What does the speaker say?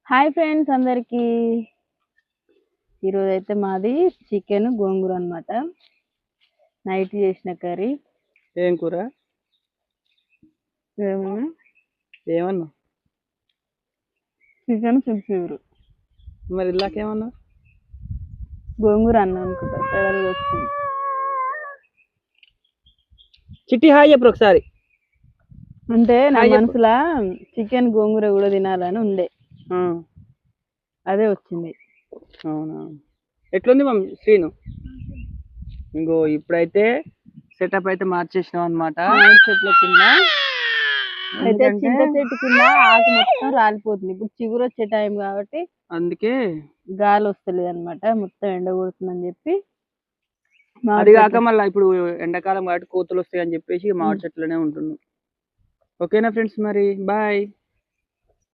Hi friends అందరికి. ఈరోజు అయితే మాది చికెన్ గోంగూర అన్నమాట. నైట్ చేసిన కర్రీ. ఏం కూర? ఏమన్నా? చికెన్ పులుసు. మరి ఇలాకేమన్నా? గోంగూర అన్నం అనుకుంటా, సడన్గా వచ్చింది. చిట్టి హాయ్ చెప్పు ఒకసారి. అంటే నా హాయ్ చెప్పు. మనసులో చికెన్ గోంగూర కూడా తినాలని ఉండే, అదే వచ్చింది. అవునా? ఎట్లుంది మమ్మీ శ్రీను? ఇంకో ఇప్పుడైతే సెటప్ అయితే మార్చేసినాం అనమాట. మామిడి చెట్ల కింద అయితే ఎందుకంటే చింత చెట్టు కింద ఆకు మొత్తం రాలిపోతుంది. ఇప్పుడు చిగురు వచ్చే టైం కాబట్టి అందుకే గాలి వస్తలేదు అనమాట, మొత్తం ఎండ కొడుతుందని చెప్పి అది కాక మళ్ళీ ఇప్పుడు ఎండాకాలం కాబట్టి కోతులు వస్తాయి అని చెప్పేసి మామిడి చెట్లనే ఉంటున్నాం. ఓకేనా ఫ్రెండ్స్, మరి బాయ్.